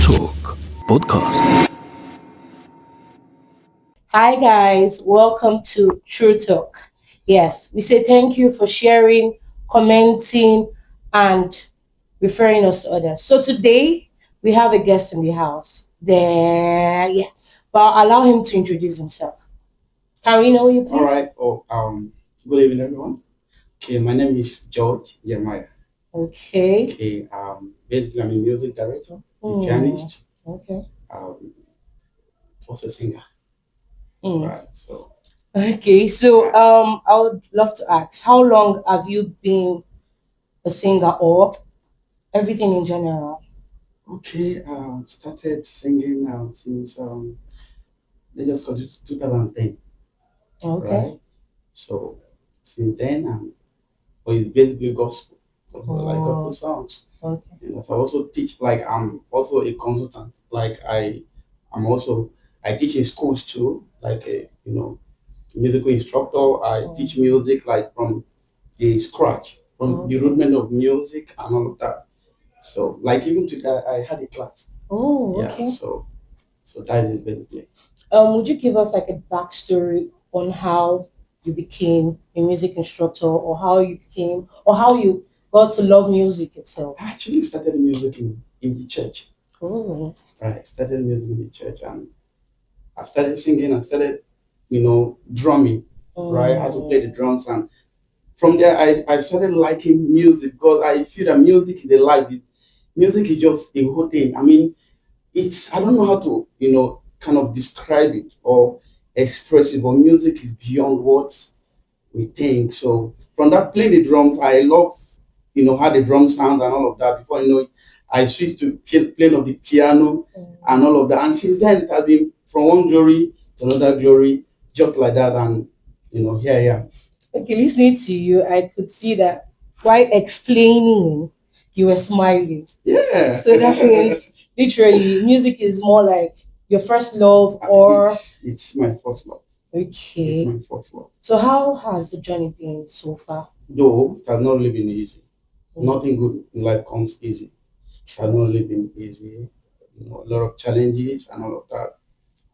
Talk Podcast. Hi, guys. Welcome to True Talk. Yes, we say thank you for sharing, commenting, and referring us to others. So today we have a guest in the house. There, yeah. But I'll allow him to introduce himself. Can we know you, All please? right. Good evening, everyone. Okay, my name is George Jeremiah. Okay. Okay, basically, I'm a music director, a Hmm. pianist, Okay. um, also a singer. Hmm. Right. So, Okay. So, uh, I would love to ask, how long have you been a singer, or everything in general? okay, started singing since they just got to 2010. Okay. Right. So, since then, but it's basically gospel, like gospel Oh. songs. Okay. And so I also teach, like I'm also a consultant. I'm also I teach in schools too, like a musical instructor. I teach Oh. music like from the scratch, from the Okay. rudiment of music and all of that. So like even today I had a class. Oh, Yeah, okay. so that is it basically. Would you give us like a backstory on how you became a music instructor, or how you became, or how you got to love music itself? I actually started music in the church. Oh. Right. Started music in the church and I started singing, I started, drumming. Right. I had to play the Mm. drums and from there I started liking music because I feel that music is a life. Music is just a whole thing. I mean, it's I don't know how to, kind of describe it or express it, but music is beyond what we think. So from that playing the drums, I love, how the drum sound and all of that. Before I switched to playing of the piano and all of that. And since then it has been from one glory to another glory, just like that. And here I am. Okay, listening to you, I could see that while explaining, you were smiling. Yeah. So that means literally, music is more like your first love, or It's my first love. It's okay. my first love. So how has the journey been so far? Though it has not really been easy. Mm. Nothing good in life comes easy. It has not True. really been easy. A lot of challenges and all of that.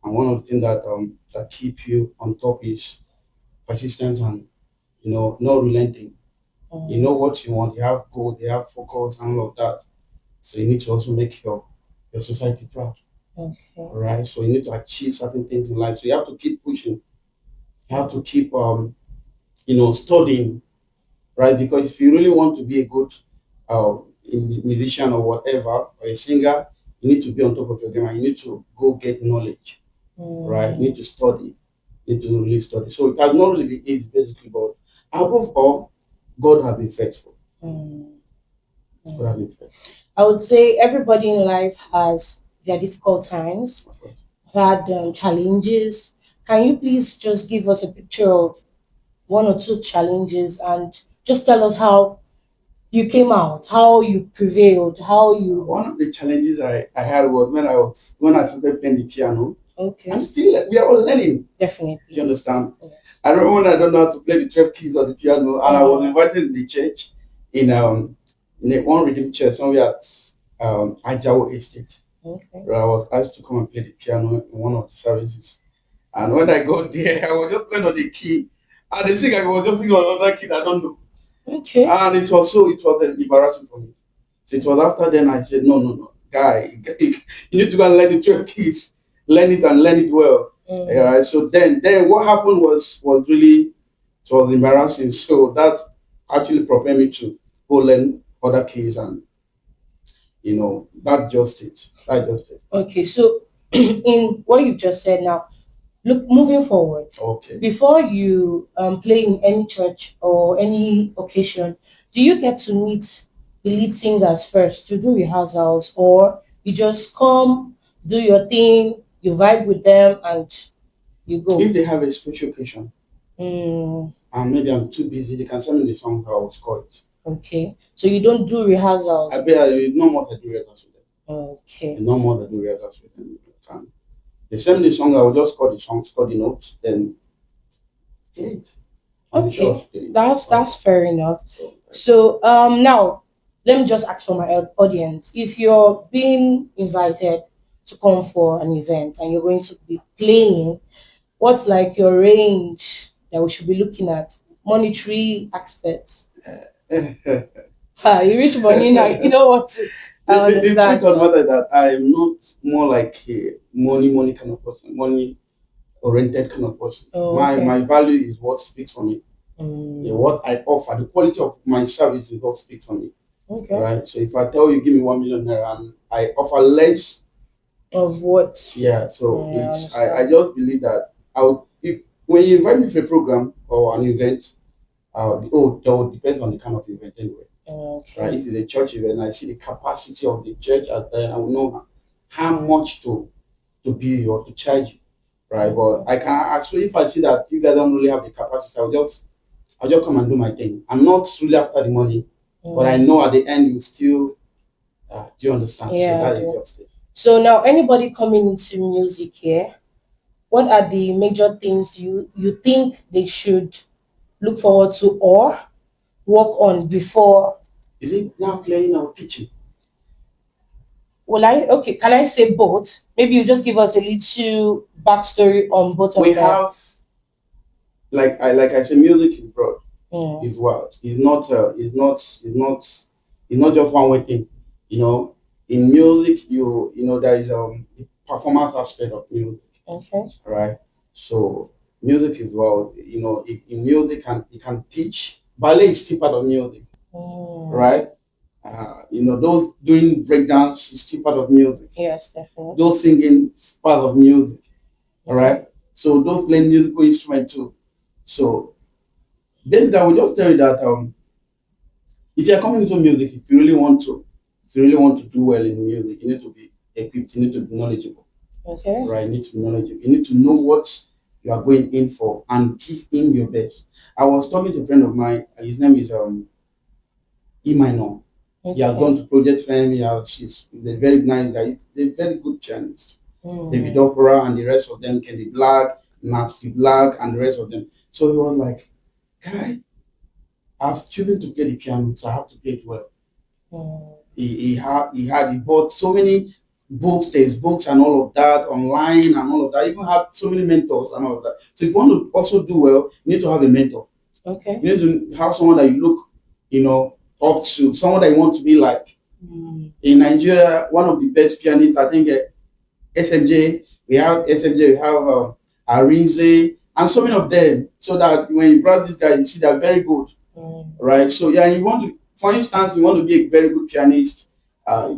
And one of the things that keep you on top is persistence and no relenting. You know Mm. what you want, you have goals, you have focus and all of that. So you need to also make your society proud. Okay. All right. So you need to achieve certain things in life. So you have to keep pushing. You have to keep studying, right? Because if you really want to be a good musician or whatever, or a singer, you need to be on top of your game and you need to go get knowledge, right? You need Mm. to study, you need to really study. So it has not really been easy, basically, but above all, God has been faithful. Mm. God has Mm. been faithful, I would say everybody in life has their difficult times, of course. had challenges. Can you please just give us a picture of one or two challenges, and just tell us how you came out, how you prevailed, how you. One of the challenges I had was when I started playing the piano. I'm Okay, still we are all learning. You definitely. understand? Yes. I remember when I don't know how to play the 12 keys of the piano, and I was Mm. invited in the church in one redeemed church somewhere at Ajawo Estate. Okay. Where I was asked to come and play the piano in one of the services. And when I got there, I was just playing on the key, and the singer was just singing on another key that I don't know. Okay. And it was embarrassing for me. So it was after then I said, no, no, no, guy, you need to go and learn the 12 keys, learn it and learn it well. All Mm. right. So then what happened was really it was embarrassing. So that actually propelled me to go learn other keys, and that just it. That just it. Okay, so in what you've just said now, look, moving forward, Okay. before you play in any church or any occasion, do you get to meet the lead singers first to do rehearsals, or you just come, do your thing, you vibe with them, and you If go? they have a special occasion Mm, and maybe I'm too busy, they can send me the song, I will score it. okay, so you don't do I rehearsals bet with. no more to do rehearsals with them. Okay. No more to do rehearsals with them. You can. They send me the song, I will just score the song, score the notes, then play it. And the day Okay, of playing. that's All right. fair enough. So So now, let me just ask for my audience. If you're being invited to come for an event and you're going to be playing, what's like your range that we should be looking at? Monetary aspects. You reach money now, you know what to I The truth understand. of the matter is that I'm not more like a money kind of person, money oriented kind of person. Oh, My okay. value is what speaks for me. Yeah, Mm, what I offer, the quality of my service is what speaks for me. okay. Right. So if I tell you give me 1 million naira and I offer less, Of what? yeah. So I I understand. just believe that when you invite me for a program or an event, that would depend on the kind of event anyway. Right? Okay. If it's a church event, I see the capacity of the church, and then I will know how much to bill or to charge you. Right? But Okay. I can actually, if I see that you guys don't really have the capacity, I'll just come and do my thing. I'm not really after the money, but I Mm, know at the end you still do you understand? So yeah, I that is do. just it. So now anybody coming into music here, what are the major things you think they should look forward to or work on before? Is it now playing or teaching? Will I okay, can I say both? Maybe you just give us a little backstory on both We of them. have like I said, music is broad, Mm, is wild. It's not just one way thing. You know, in music, there is the performance aspect of music, okay. right? So music is wild. In music, can it can teach. Ballet is still part of music, Mm, right? Those doing breakdance is still part of music. yes, definitely. Those singing is part of music, all Okay. right? So those playing musical instrument too. So basically, I will just tell you that if you are coming into music, if you really want to do well in music, you need to be equipped, you need to be knowledgeable, Okay. right? You need to be knowledgeable. You need to know what you are going in for and give in your best. I was talking to a friend of mine, his name is E Minor. He has Okay. gone to Project Fame. He's a very nice guy. He's a very good pianist. David Mm, Opera and the rest of them, Kenny Black, Nasty Black, and the rest of them. So he was like, guy, I've chosen to play the piano, so I have to play it well. mm, He bought so many books, there's books and all of that online and all of that. He even had so many mentors and all of that. So if you want to also do well, you need to have a mentor. okay. You need to have someone that you look, up to, someone that you want to be like. Mm, In Nigeria, one of the best pianists, I think, SMJ. We have SMJ. We have Arinze, and so many of them. So that when you brought these guys, you see they're very good, mm, right? So yeah, you want to, for instance, you want to be a very good pianist.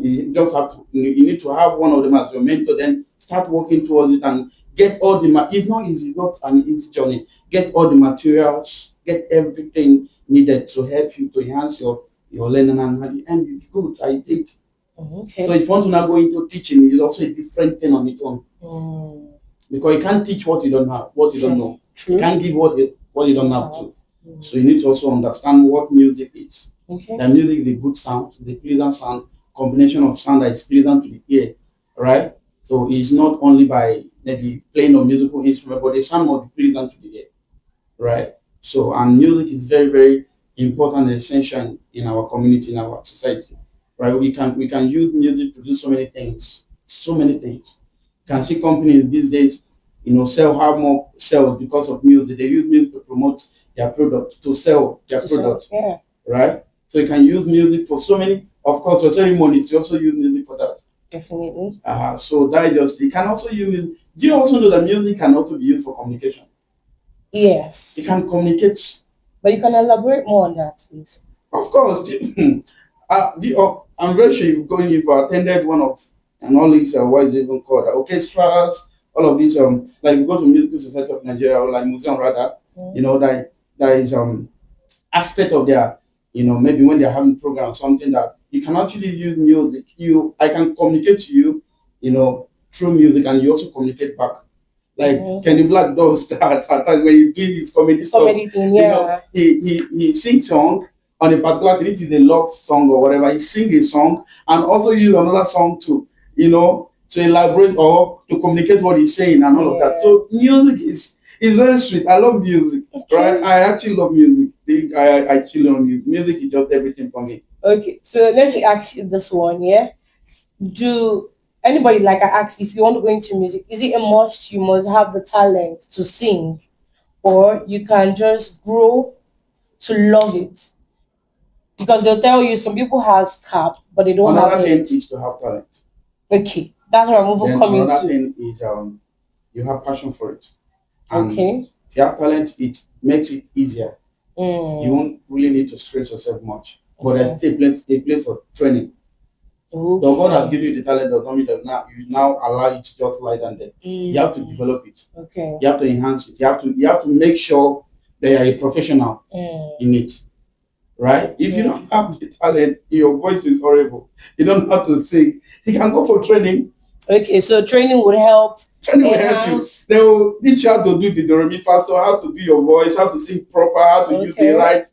You just have to. You need to have one of them as your mentor. Then start working towards it and get all the. It's not easy. It's not an easy journey. Get all the materials. Get everything needed to help you to enhance your learning, and at the end you be good. I think so. okay. If you want to now go into teaching, it's also a different thing on its own Mm, because you can't teach what you don't have, what you don't true. know. You True. can't give what you don't have Uh, to. mm, So you need to also understand what music is. okay. That music is a good sound, it's a pleasant sound, combination of sound that is pleasant to the ear, right? So it's not only by maybe playing a musical instrument, but the sound must be pleasant to the ear, right? So and music is very, very important and essential in our community, in our society, right? We can use music to do so many things. You can see companies these days, sell have more sales because of music. They use music to promote their product, to sell their So product, yeah, right? So you can use music for so many. Of course, for ceremonies, you also use music for that. definitely. So that is just you can also use. Do you also know that music can also be used for communication? It Yes. can communicate. But you can elaborate more on that, please. Of course, I'm very sure you've attended one of and all these what is it even called orchestras, all of these like you go to Musical Society of Nigeria or like Museum rather, Mm, that is aspect of their maybe when they're having program something that you can actually use music. I can communicate to you, through music and you also communicate back. Like mm. Kenny Black does that at times when he's doing his comedy stuff. Comedy thing, yeah. He sings song on a particular thing. If it's a love song or whatever, he sing a song and also use another song to elaborate or to communicate what he's saying and all of that. Yeah. So music is very sweet. I love music, right? Okay. I actually love music. I actually love music. Music is just everything for me. Okay, so let me ask you this one, yeah? Do anybody, like I asked, if you want to go into music, is it a must you must have the talent to sing, or you can just grow to love it? Because they'll tell you some people has cap, but they don't have Another thing it. is to have talent. Okay, that's what I'm even Then coming another to. thing is you have passion for it. And Okay. if you have talent, it makes it easier. You Mm, won't really need to stress yourself much. But okay. there's still a place for training. Though God has Okay. given you the talent does not mean that now you now allow it to just lie down there. You have to Mm, develop it. okay. You have to enhance it. You have to make sure that you are a professional Mm, in it. Right? If you yeah. don't have the talent, your voice is horrible. You don't know how to sing. You can go for training. Okay, so training would help Training will help you. enhance. They will teach you how to do the do re mi fa so, how to do your voice, how to sing proper, how to use the Okay. right,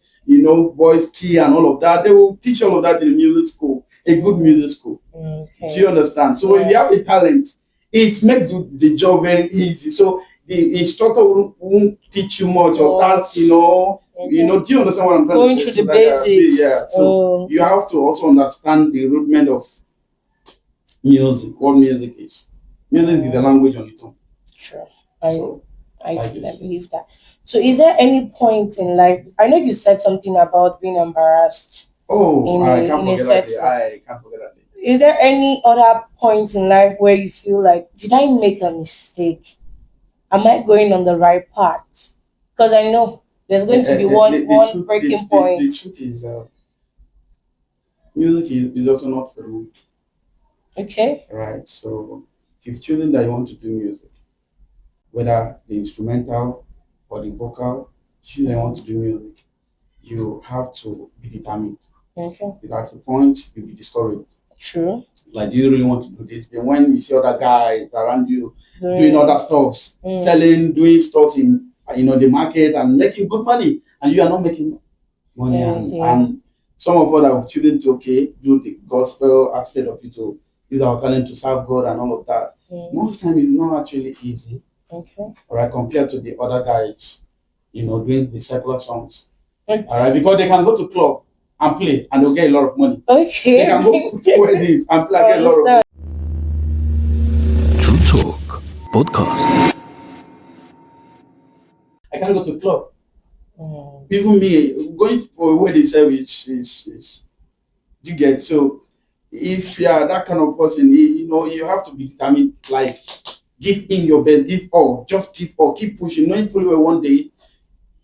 voice key and all of that. They will teach all of that in music school, a good music school. Do you Okay. understand? So if you Yeah. have a talent, it makes the job very easy. So the instructor won't teach you much of that, Much. Do you understand what I'm trying Going to say? through So the that yeah. basics. So you Okay. have to also understand the rudiment of music, what music is. Music is a language on its own. True. I So I like I this. believe that. So is there any point in life? I know you said something about being embarrassed Oh, in I a can't in a forget that day. setting. I can't forget that day. Is there any other point in life where you feel like, did I make a mistake? Am I going on the right path? Because I know there's going to be The one truth, breaking the point. truth is, music is also not for the weak, Okay. right? So if you've chosen that you want to do music, whether the instrumental or the vocal, choose that you want to do music, you have to be determined. Okay. Because at the point you'll be discouraged. True. Like, do you really want to do this? But when you see other guys around you doing Doing. other stuffs, Mm. selling, doing stuff in the market and making good money, and you are not making money, Yeah. and some of us have chosen to do the gospel aspect of it, to use our talent to serve God and all of that. Most time it's not actually easy, Okay. all right, compared to the other guys, doing the secular songs. Okay. All right, because they can go to club and play and they'll get a lot of money. Okay. They can go to weddings and play and get a lot of money. True Talk Podcast. I can't go to club. Mm. Even me going for a wedding service is you get. So if you are that kind of person, you have to be determined. Like, give in your best, give all, just give all, keep pushing, knowing fully well one day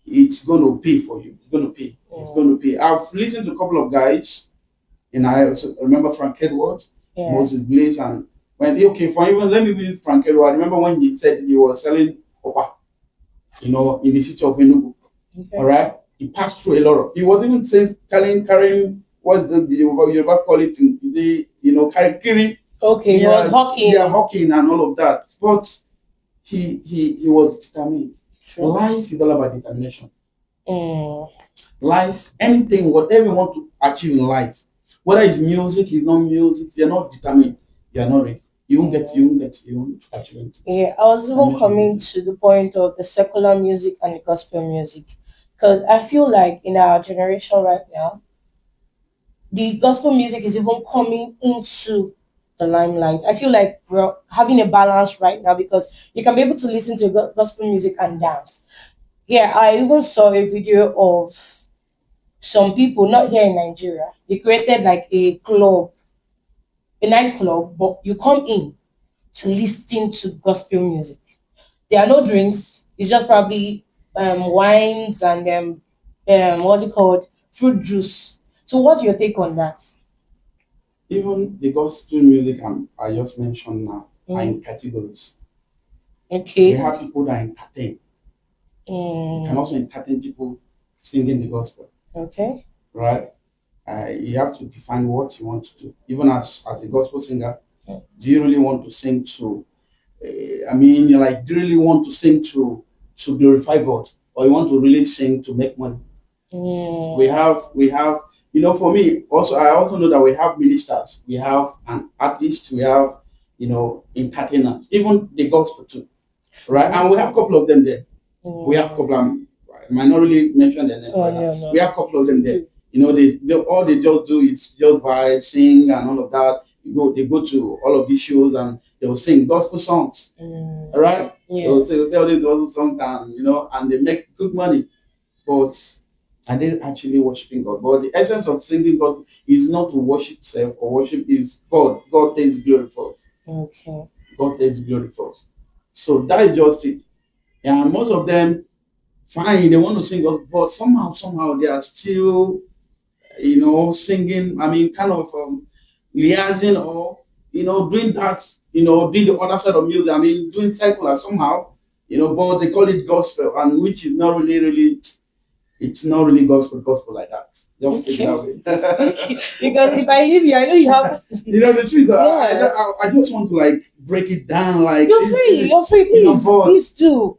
it's going to pay for you. It's going to pay. It's going to pay. I've listened to a couple of guys, and I also remember Frank Edward, Yeah. Moses Blaze, and for even let me use Frank Edward. I remember when he said he was selling copper, in the city of Enugu. Okay. All right, he passed through a lot of. He was even saying carrying what the Yoruba call it, carry. Okay. He was hawking. Yeah, hawking and all of that. But he was determined. True. Life is all about determination. Mm. Life, anything, whatever you want to achieve in life, whether it's music, it's not music, if you're not determined, you're not ready. You won't achieve it. Yeah, I was even coming to the point of the secular music and the gospel music, because I feel like in our generation right now, the gospel music is even coming into the limelight. I feel like we're having a balance right now because you can be able to listen to gospel music and dance. Yeah, I even saw a video of some people, not here in Nigeria. They created like a club, a nightclub, but you come in to listen to gospel music. There are no drinks. It's just probably wines and what's it called? Fruit juice. So what's your take on that? Even the gospel music I just mentioned now are in Mm. categories. Okay. We have people that entertain. You can also entertain people singing the gospel, Okay. right? You have to define what you want to do. Even as a gospel singer, do you really want to sing to? Do you really want to sing to glorify God, or you want to really sing to make money? We have. For me also, I also know that we have ministers, we have an artist, we have entertainers, even the gospel too, right? And we have a couple of them there. We have a couple. I might not really mention their name right now. No. We have a couple of them there. they all they just do is just vibe, sing, and all of that. They go to all of these shows and they will sing gospel songs. Mm. All right, Yes. they will say all these gospel songs, and and they make good money, but are they actually worshiping God? But the essence of singing God is not to worship self or worship is God. God takes glory first. Okay. God takes glory first. So that is just it. And most of them, fine, they want to sing God, but somehow they are still, singing. I mean, kind of liaising or doing that, doing the other side of music. I mean, doing secular somehow, but they call it gospel, and which is not really, it's not really gospel like that. Just take it that Okay. way. Because if I leave you, I know you have. The truth. Yes. I just want to like break it down. Like You're free. You're free. Please, but please do.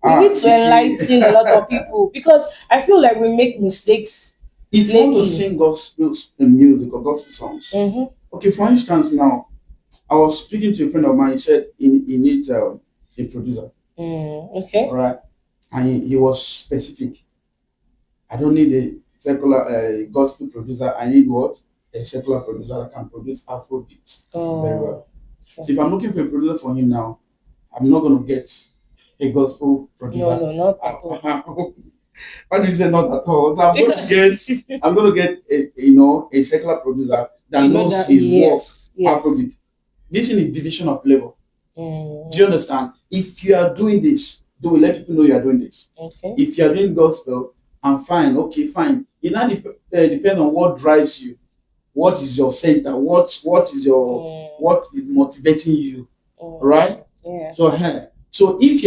We need to you see, enlighten a lot of people because I feel like we make mistakes if you want to lately. sing gospel music or gospel songs, Mm-hmm. okay, for instance, now I was speaking to a friend of mine. He said he needs a producer, Okay. all right, and he was specific. I don't need a secular gospel producer. I need what? A secular producer that can produce Afro beats very well. Oh. So if I'm looking for a producer for him now, I'm not going to get a gospel producer. No, not at all. Why do you say not at all? So I'm going to get a secular producer that You know knows that. his work, Yes. Afrobeat. This is a division of labor. Mm. Do you understand? If you are doing this, do let people know you are doing this. Okay. If you are doing gospel, I'm fine. Okay, fine. It now depends on what drives you. What is your center? What is your what is motivating you? Right? Yeah. So if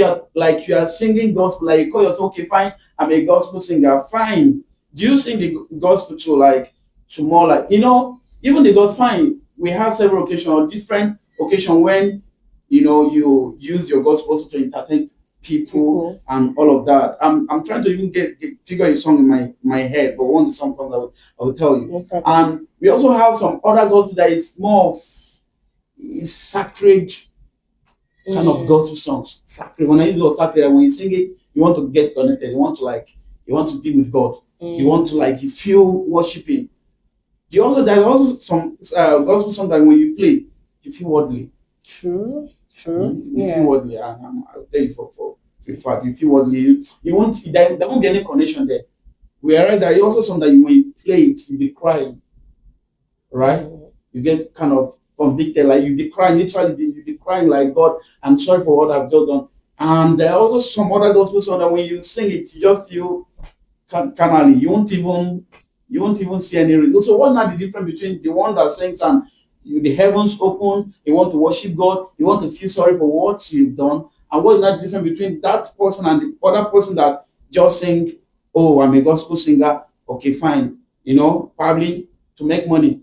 you are singing gospel, like you call yourself, okay, fine, I'm a gospel singer, fine. Do you sing the gospel to more like even the God fine? We have several occasions or different occasions when you use your gospel also to entertain people and all of that. I'm trying to even figure a song in my head, but once the song comes, I will tell you. No problem. And we also have some other gospel that is more of is sacred kind of gospel songs. Sacred. When I use the word sacred, when you sing it, you want to get connected. You want to be with God. You want to you feel worshiping. There's also some gospel song that when you play, you feel worldly. True. You feel worldly, and I'll tell you for a fact, you feel worldly. You won't. There won't be any connection there. Whereas there is also some that when you play it, you be crying, right? You get kind of convicted, like you be crying, literally, you be crying like, God, I'm sorry for what I've just done. And there are also some other gospel songs that when you sing it, you just feel carnally. You won't even see any reason. So what's not the difference between the one that sings and the heavens open, you want to worship God, you want to feel sorry for what you've done, and what's not the difference between that person and the other person that just sing, oh, I'm a gospel singer, okay, fine, probably to make money.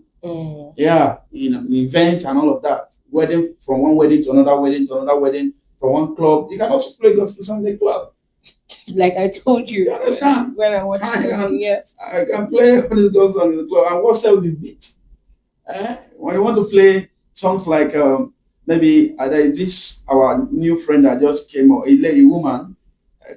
Yeah, in events and all of that. Wedding, from one wedding to another wedding to another wedding, from one club. You can also play gospel song in the club. Like I told you. You understand? When I watched it, yes. I can play all these gospel songs in the club. And what sells is beat. When you want to play songs like maybe there is this our new friend that just came out, a woman,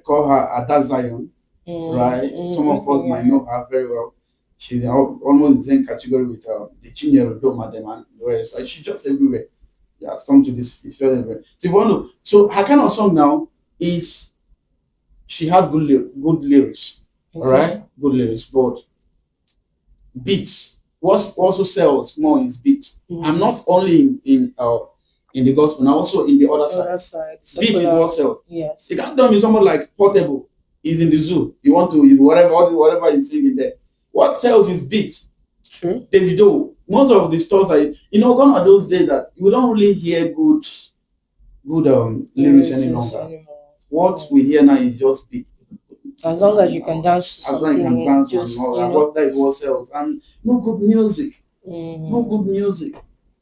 call her Ada Zion, right? Some of us might know her very well. She's almost in the same category with the Chinyere Doma, them and the rest. Like, she's just everywhere. Yeah, it's come to this. It's just everywhere. So her kind of song now is she has good lyrics, all right, good lyrics, but beats. What also sells more is beats. I'm not only in the gospel, now also in the other side. Beat is what sells. Yes. You can't tell me someone like Portable is in the zoo. You want to is whatever he's singing there. What sells is beat. True. Davido, most of the stores are gone are those days that we don't really hear good lyrics any longer. What we hear now is just beat. As long as you can dance to something, as long as you can dance just, and all that is what sells. And no good music. No good music.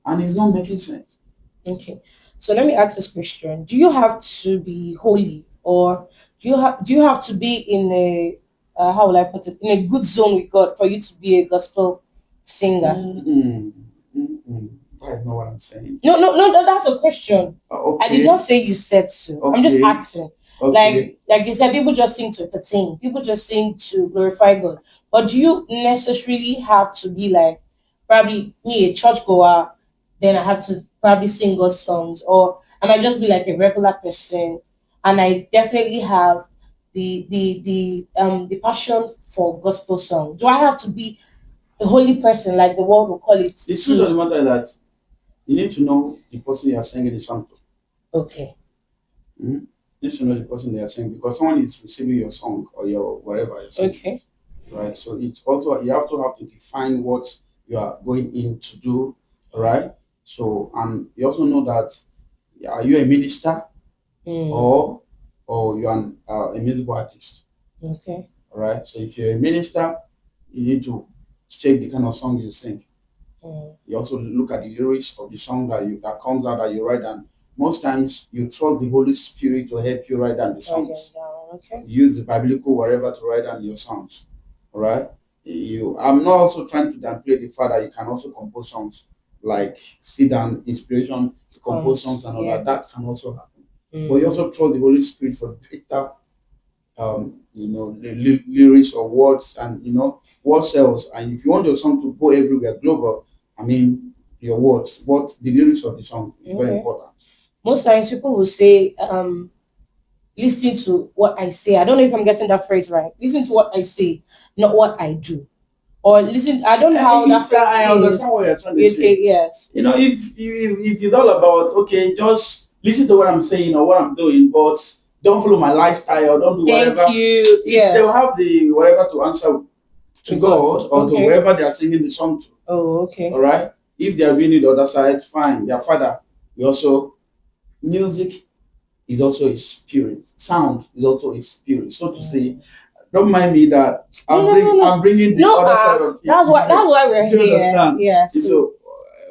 And it's not making sense. Okay. So let me ask this question. Do you have to be holy, or do you have to be in a how will I put it, in a good zone with God for you to be a gospel singer? That's not what I'm saying. No, that's a question. I Okay. did not say you said so. I'm just Okay. asking. Okay. Like you said, people just sing to entertain. People just sing to glorify God. But do you necessarily have to be like probably me a churchgoer, then I have to probably sing God songs, or I might just be like a regular person, and I definitely have the passion for gospel song. Do I have to be a holy person like the world will call it The truth of the to? matter is that you need to know the person you are singing the song to. Okay. Mhm. You need to know the person they are singing because someone is receiving your song or your whatever you're singing, Okay. right? So it also you also have to define what you are going in to do, right? So and you also know that are you a minister Mm, or you are a musical artist, okay. all right? So if you're a minister, you need to check the kind of song you sing. Mm, You also look at the lyrics of the song that comes out that you write down. Most times you trust the Holy Spirit to help you write down the write them songs. down. Okay. Use the biblical whatever to write down your songs. All right. I'm not also trying to downplay the fact that you can also compose songs, like sit down, inspiration to compose Comes. songs and all Yeah. that. That can also happen. But you Mm, also trust the Holy Spirit for better the lyrics or words and what sells. And if you want your song to go everywhere global, I mean your words, what the lyrics of the song is very okay. important. Most times people will say, listen to what I say. I don't know if I'm getting that phrase right. Listen to what I say, not what I do. Or listen, I don't know how that phrase I is. understand what you're trying to Okay, say. yes. If it's all about okay, just listen to what I'm saying or what I'm doing, but don't follow my lifestyle or don't do Thank whatever. you. It's they'll Yes. have the whatever to answer to To God. God or to Okay. whoever they are singing the song to. Oh, All okay. right. If they are doing it the other side, fine. Their father. We also music is also a spirit. Sound is also a spirit. So to say, Mm. don't mind me that No, no, no, I'm no. bringing the No, other side of it. that's why we're Do you here. understand? And Yes. so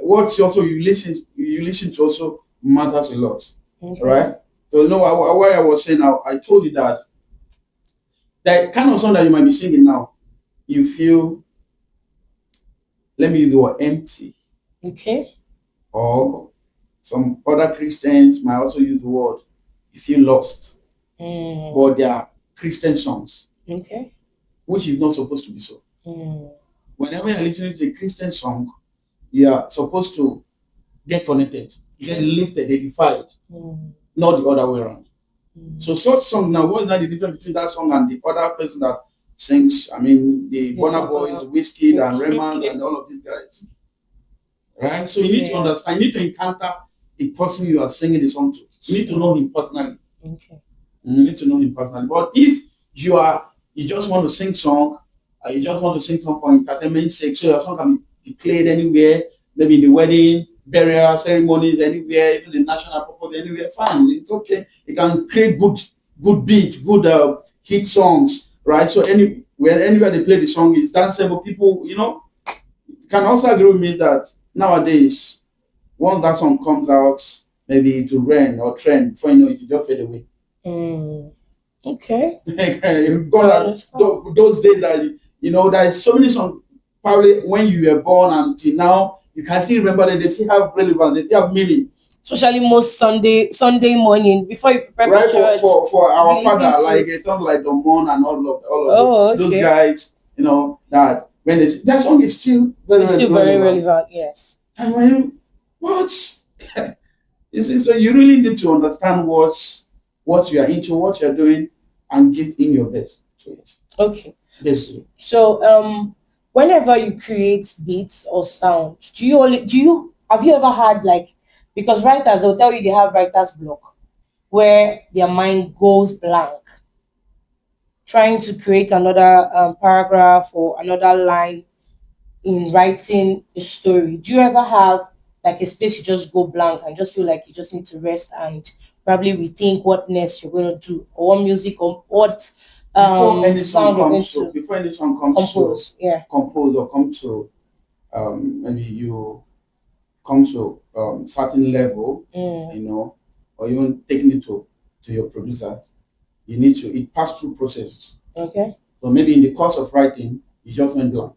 what's also you listen to also matters a lot. All Okay. right. So you know why I was saying now, I told you that the kind of song that you might be singing now, you feel, let me use the word empty, Okay. or some other Christians might also use the word you feel lost, Mm. but they are Christian songs, Okay. which is not supposed to be so. Mm. Whenever you're listening to a Christian song, you are supposed to get connected, get True. lifted, edified, Mm. not the other way around. Mm. So such song now, what is that the difference between that song and the other person that sings? I mean, the Yes, Burna Boys, Whiskey, and Rayman, okay. and all of these guys, right? So you need to Yeah. understand. You need to encounter the person you are singing the song to. You need to know him personally. Okay. You need to know him personally. But if you just want to sing song, you just want to sing song for entertainment sake, so your song can be played anywhere, maybe in the wedding, burial ceremonies, anywhere, even the national purpose, anywhere, fine, it's okay. You can create good beats, good hit songs, right? So anywhere they play the song is danceable. People, you can also agree with me that nowadays, once that song comes out, maybe it will rain or trend, before you know it, just fade away. Mm. Okay. Gone I are understand. those days that there's so many songs probably when you were born until now you can still remember that they still have relevance, they still have meaning. Especially most Sunday morning before you prepare for Right, for church, our you be listening father, like to. a song like Domon and all of Oh, those okay. guys, that when that song is still very It's still very relevant. relevant. Yes. And when what so you really need to understand what you are into, what you're doing, and give in your best to it. Okay. Basically. So whenever you create beats or sound, do you have you ever had like, because writers they'll tell you they have writer's block where their mind goes blank trying to create another paragraph or another line in writing a story. Do you ever have like a space you just go blank and just feel like you just need to rest and probably rethink what next you're going to do, or what music or what sound you're going to Before any song comes to compose? Yeah. compose or come to maybe you come to certain level, Mm, or even taking it to your producer, you need to it pass through processes. okay. So maybe in the course of writing, you just went blank.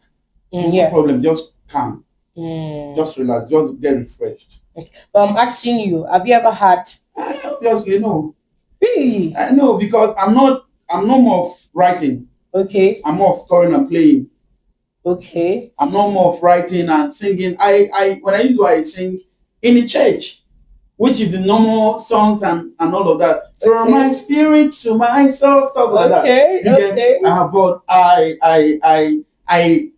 Mm, No yeah. problem, just calm, Mm. just relax, just get refreshed. Okay. But I'm asking you, have you ever had? Obviously, no. Really? I know because I'm not more of writing. Okay. I'm more of scoring and playing. Okay. I'm not more of writing and singing. I when I used to I sing in the church, which is the normal songs and all of that. From Okay. my spirit to my soul, stuff like that. Okay. You get, Okay. but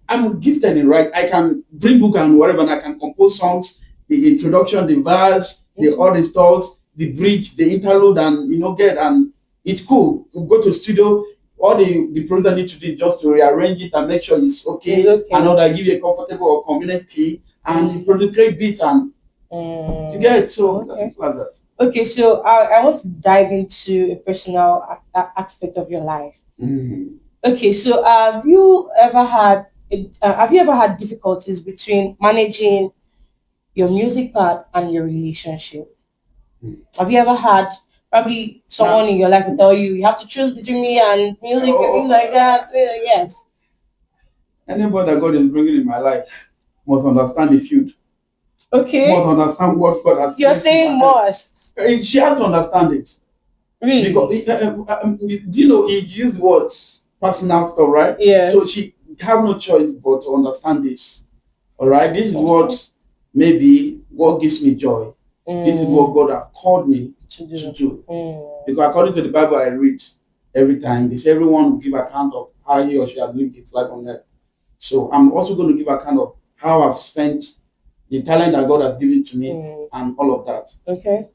I'm gifted in right. I can bring book and whatever, and I can compose songs, the introduction, the verse, the all the stuff, the bridge, the interlude, and get and it's cool. You go to studio. All the producer need to do is just to rearrange it and make sure it's okay, It's okay. and all that give you a comfortable or convenient key, and you produce great beat and you get it. So that's Okay. it like that. Okay, so I want to dive into a personal aspect of your life. Mhm. Okay, so have you ever had difficulties between managing your music part and your relationship? Have you ever had probably someone in your life will tell you have to choose between me and music and things like that? Yes. Anybody that God is bringing in my life must understand the field, Okay. must understand what God has You're placed in saying my life. must. She has to understand it Really? because he used words, personal stuff, right? Yes. So she have no choice but to understand this. All right, this is what maybe what gives me joy. This is what God have called me to to do. do. Because according to the Bible I read every time, they say everyone will give account of how he or she has lived his life on earth. So I'm also going to give account of how I've spent the talent that God has given to me and all of that. Okay.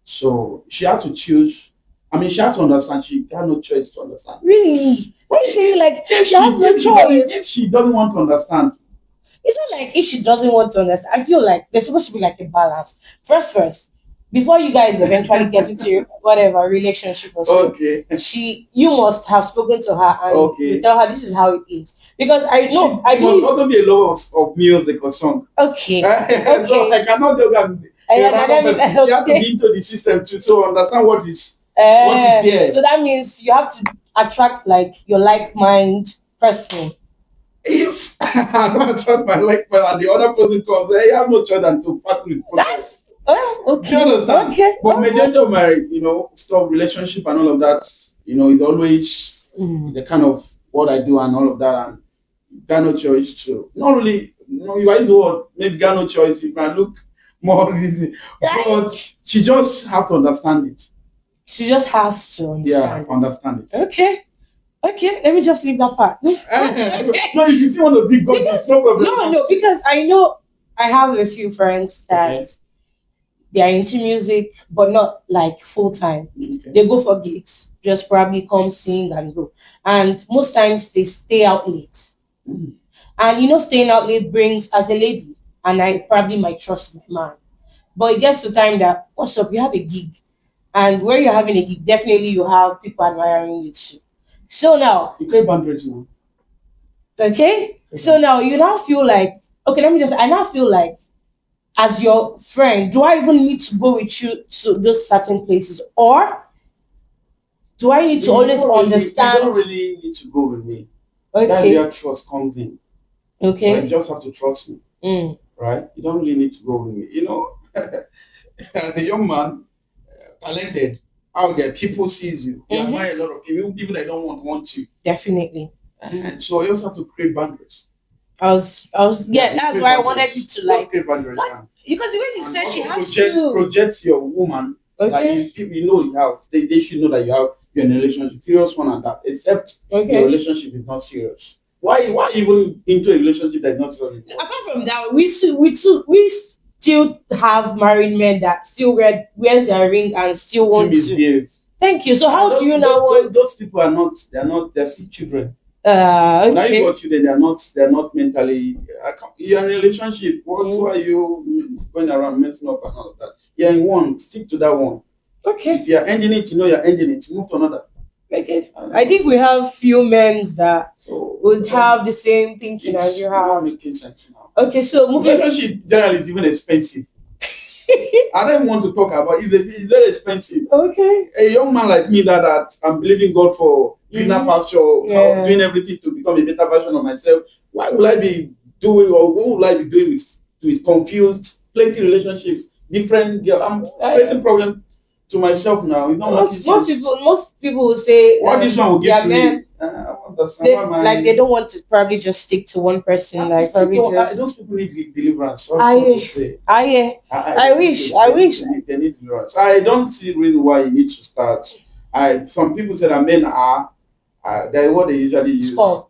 So she had to choose. I mean, she had to understand. She had no choice to understand. Really? Why you saying like If she has no if if choice? she doesn't want to understand, It's not like if she doesn't want to understand. I feel like there's supposed to be like a balance. First, before you guys eventually get into whatever relationship or so, okay. you must have spoken to her and Okay. you tell her this is how it is. Because I know I She must believe also be a lover of music or song. okay. So I cannot just go and be a random person. She has to be into the system to so understand what is there. So that means you have to attract like your like mind person. If I don't trust my like person and the other person comes, I have no choice than to pass with progress. That's okay. Do you understand? Okay. But majority of my, stuff, relationship and all of that, is always the kind of what I do and all of that, and got no choice to not really. You use the word maybe got no choice. You can look more easy, but she just have to understand it. She just has to understand. Yeah, understand it. Okay. Okay, let me just leave that part. No, if you see one of the big guns, no problem. No, because I know I have a few friends that they are into music, but not like full time. Okay. They go for gigs, just probably come sing and go. And most times they stay out late. And staying out late brings, as a lady, and I probably might trust my man. But it gets to time that, what's up, you have a gig. And where you're having a gig, definitely you have people admiring you too. So now, You create boundaries now. okay? So now you now feel like, okay, I now feel like as your friend, do I even need to go with you to those certain places? Or do I need to always understand? You don't really need to go with me. That's Okay. where trust comes in. Okay. But you just have to trust me. Right? You don't really need to go with me. As a young man, talented, out there, people sees you. You admire a lot of people that don't want you. Definitely. So you also have to create boundaries. That's why I wanted you to like. Just create boundaries. Because the way you And said she also has to. project your woman. Okay. Like people you have. They should know that you're in a relationship, serious one and that. Except your relationship is not serious. Why even into a relationship that's not serious? Apart from that, we still have married men that still wears their ring and still want to. Misbehave. Thank you. So how do you now want? Those people they're still children. When I got you, they're not mentally. You're in a relationship. Why are you going around messing up and all of that? You're in one. Stick to that one. Okay. If you're ending it, you're ending it. Move to another. Okay. I think we have few men that would have the same thinking as you have. Making sense now. Okay, so moving. Relationship generally is even expensive. I don't want to talk about it. It's very expensive. Okay. A young man like me that I'm believing God for greener pasture, doing everything to become a better version of myself. Why would I be doing or what would I be doing with confused, plenty relationships, different girl? I'm creating problem to myself now. It's not making sense. Most people will say What this one will give yeah, to men, me? I understand they why my like they don't want to probably just stick to one person, like probably just those people need deliverance. So so to I say, I wish, I wish. they need deliverance. I don't see reason why you need to start. I some people say that men are they're what they usually use. Stop.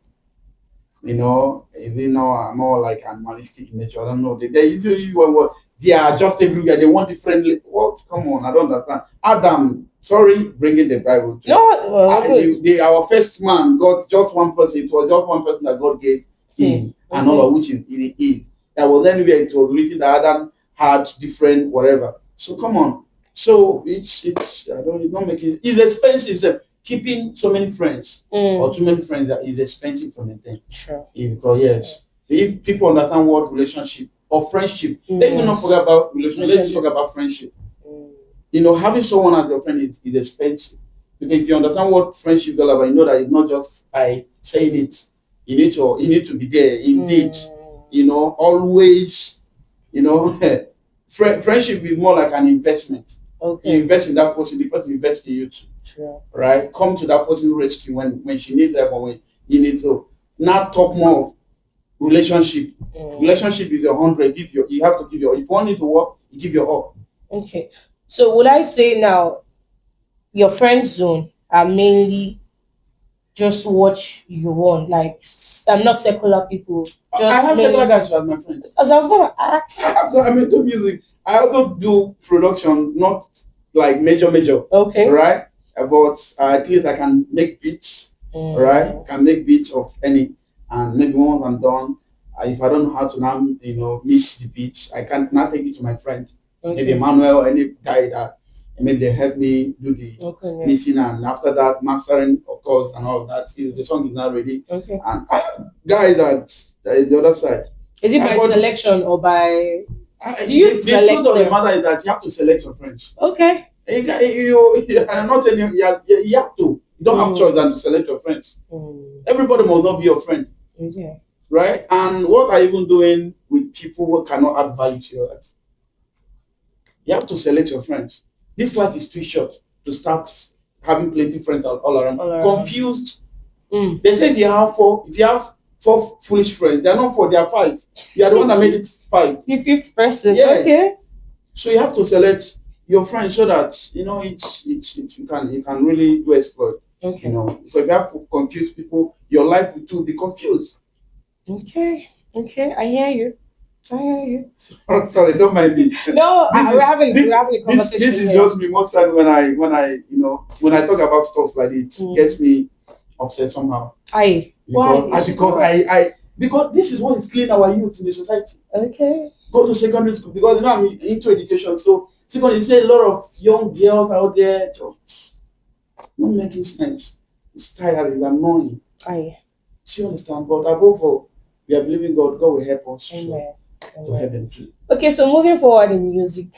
Are more like animalistic in nature. I don't know. They usually want what they are just everywhere. They want different. What? Come on, I don't understand. Adam, sorry, bringing the Bible to No, you. good. Our first man got just one person. It was just one person that God gave him, and all of which is in Eve. That was anywhere it was written that Adam had different whatever. So come on. So it's I don't not make it. It's expensive. So keeping so many friends or too many friends that is expensive to maintain. Sure. Because yes, if people understand what relationship or friendship, let me not forget about relationship. Let's talk about friendship. Having someone as your friend is expensive. Because if you understand what friendship is all about, you know that it's not just by saying it. You need to be there indeed. Always. You know, friendship is more like an investment. You invest in that person, the person invests in you too. Sure. Right? Come to that person's rescue when she needs help or when you need help. Not talk more of relationship. Relationship is 100. You have to give your if you want it to work, you give your all. Okay. So would I say now your friend zone are mainly just what you want, like I'm not secular people. I Just have mainly, secular guys as my friend. as I was gonna ask. I mean, do music. I also do production, not like major, Okay. right? But at least I can make beats, right? Can make beats of any, and maybe once I'm done, if I don't know how to now, mix the beats, I can now take it to my friend, maybe Emmanuel, any guy that maybe they help me do the mixing, and after that mastering, of course, and all of that. Is the song is now ready, and I have guys at the other side. Is it by selection or by? Do you The select truth of the them? matter is that you have to select your friends. Okay. I'm not telling you, you have to. You don't have choice than to select your friends. Everybody must not be your friend. Okay. Right? And what are you even doing with people who cannot add value to your life? You have to select your friends. This life is too short to start having plenty of friends all around. Confused. They say if you have four foolish friends, they're not four, they are five. You are the one that made it five. The fifth person. Yes. Okay. So you have to select your friends so that it's you can really do exploit. Okay. Because if you have to confuse people, your life will too be confused. Okay. I hear you. Sorry, don't mind me. No, we're having a conversation. This is just me. Most times when I talk about stuff like this, it gets me upset somehow. Because this is what is killing our youth in the society. Okay. Go to secondary school because I'm into education. So secondary, you see a lot of young girls out there just not making sense. It's tiring, it's annoying. Do you understand? But above all, we are believing God. God will help us to help them too. Okay, so moving forward in music,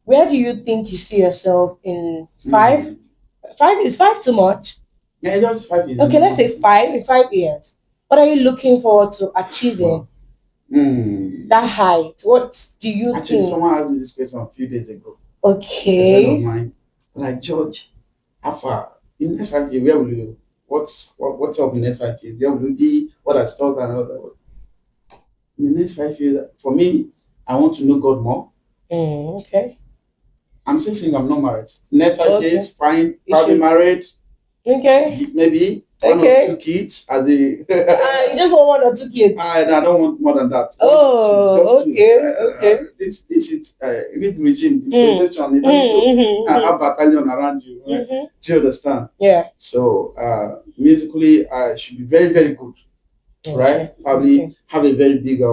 where do you think you see yourself in 5? 5 is 5 too much? Yeah, just 5 years. Okay, let's say 5 in 5 years. What are you looking forward to achieving? That height. What do you Actually, think? someone asked me this question a few days ago. Okay. A friend of mine, like George, how far in the next 5 years? Where will you go? What's up in the next 5 years? Where will you be? What are stores and all that? In the next 5 years, for me, I want to know God more. Okay. I'm still single. I'm not married. Next 5 years, fine. Probably married. Okay. Maybe 1 or 2 kids. You just want 1 or 2 kids. I don't want more than that. Okay. This is with regime, this presentation. You don't need to have battalion around you. Do you understand? Yeah. So musically, I should be very, very good. Right? Probably have a very big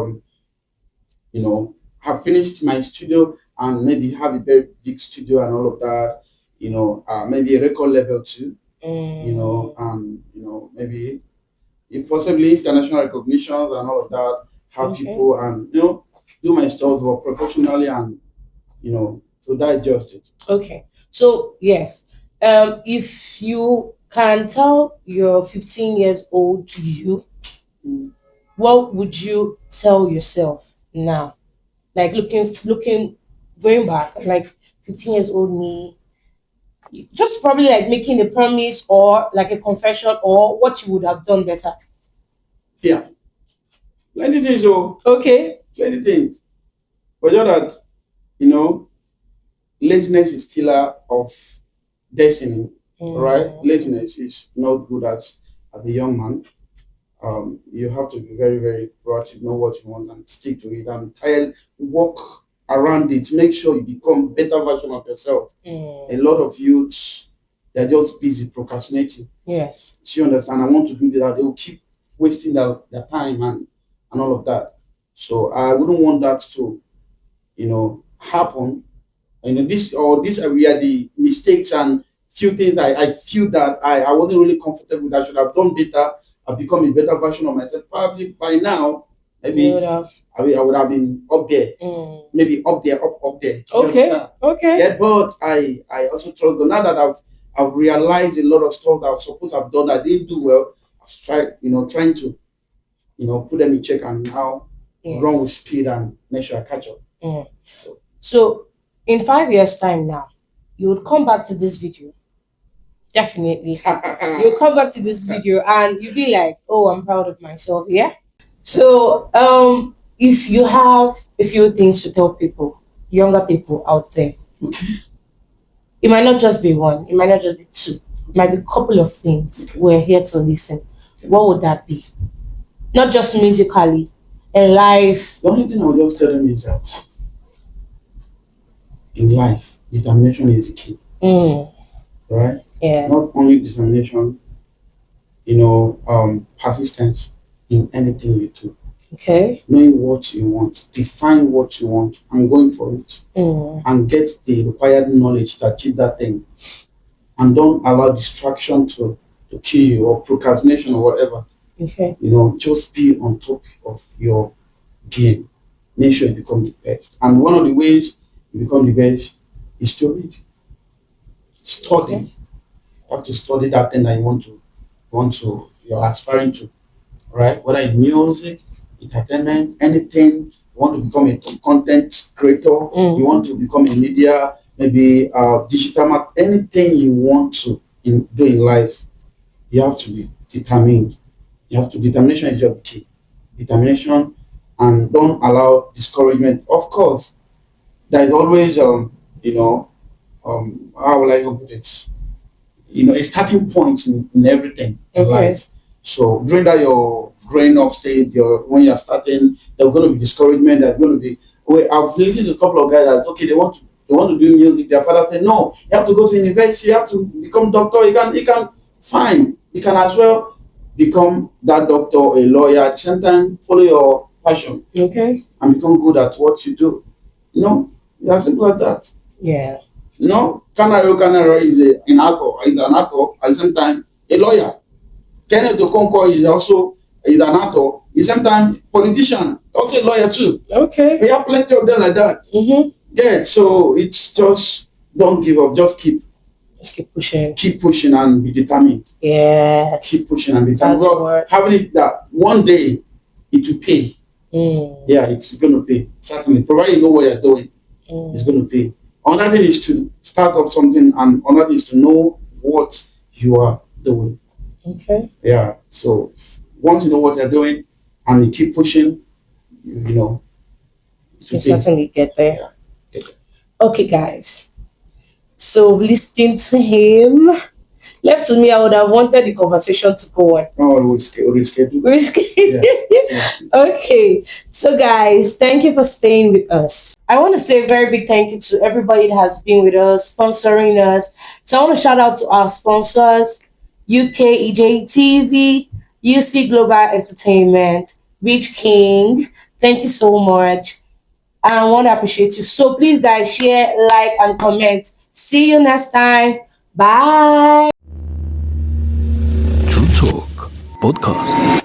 have finished my studio and maybe have a very big studio and all of that. Maybe a record level too. And maybe if possibly international recognitions and all of that, have people and do my stuff work professionally and so that just it. Okay. So yes. If you can tell your 15 years old you, what would you tell yourself now? Like looking going back, like 15 years old me, Just probably like making a promise or like a confession or what you would have done better. Yeah. Plenty things, oh, Okay. plenty things. But just that, you know, laziness is killer of destiny, right? Mm, Laziness is not good as a young man. You have to be very, very proactive, know what you want and stick to it and try work around it. Make sure you become better version of yourself. A mm, lot of youths, they're just busy procrastinating. yes. Do you understand? I want to do that. They will keep wasting their time and all of that. So I wouldn't want that to, happen. And in this area, the mistakes and few things I feel that I wasn't really comfortable with. I should have done better. I've become a better version of myself. Probably by now, You would maybe have. I would have been up there, Mm. maybe up there, up there. You Okay. understand? Okay. Yeah, but I also trust God. Now that I've realized a lot of stuff that I was supposed to have done that I didn't do well, I've tried, trying to, put them in check and now run with Yes. speed and make sure I catch up. Mm. So So in 5 years' time now, you would come back to this video. Definitely. You'll come back to this video and you'll be like, oh, I'm proud of myself. Yeah. So if you have a few things to tell people, younger people out there, it might not just be one, it might not just be two, it might be a couple of things. We're here to listen. What would that be? Not just musically, in life. the only thing I would just tell them is that in life, determination is the key, Mm, right? yeah. Not only determination, persistence in anything you do. Okay. Knowing what you want, define what you want, and going for it, Mm, and get the required knowledge to achieve that thing. And don't allow distraction to kill you or procrastination or whatever. okay. Just be on top of your game. Make sure you become the best. And one of the ways you become the best is to read. Study. Okay. You have to study that thing that you're aspiring to, right? Whether it's music, entertainment, anything, you want to become a content creator, you Mm, want to become a media, maybe digital anything you want to do in life, you have to be determined. Determination is your key. Determination, and don't allow discouragement. Of course, there is always how will I even put it? A starting point in everything in okay. life. So during that your growing up stage, when you're starting, there's going to be discouragement. There's going to be. I've listened to a couple of guys that okay, they want to do music. Their father said, no, you have to go to university. You have to become doctor. You can fine. You can as well become that doctor, a lawyer. At the same time, follow your passion Okay. and become good at what you do. It's as simple as that. Yeah. Canaro is an actor, at the same time a lawyer. Kenneth Okonkwo is an actor, at the same time politician, also a lawyer too. Okay. We have plenty of them like that. Mm-hmm. Yeah, so it's just don't give up, just Just keep pushing. keep pushing and be determined. Yes. Keep pushing and be determined. That's the word. Having it that one day it will pay. Mm, Yeah, it's gonna pay. Certainly. Provided you know what you're doing, it's mm, gonna pay. Another thing is to start up something, and another thing is to know what you are doing. okay. Yeah. So once you know what you're doing and you keep pushing, you know, it You will pay. certainly get there. Yeah. Get it. Okay, guys. So listening to him, left to me, I would have wanted the conversation to go on. Oh, we'll reschedule. Yeah. Okay, so guys, thank you for staying with us. I want to say a very big thank you to everybody that has been with us, sponsoring us. So I want to shout out to our sponsors, UKEJ TV, UC Global Entertainment, Rich King. Thank you so much. I want to appreciate you. So please, guys, share, like, and comment. See you next time. Bye. True Talk Podcast.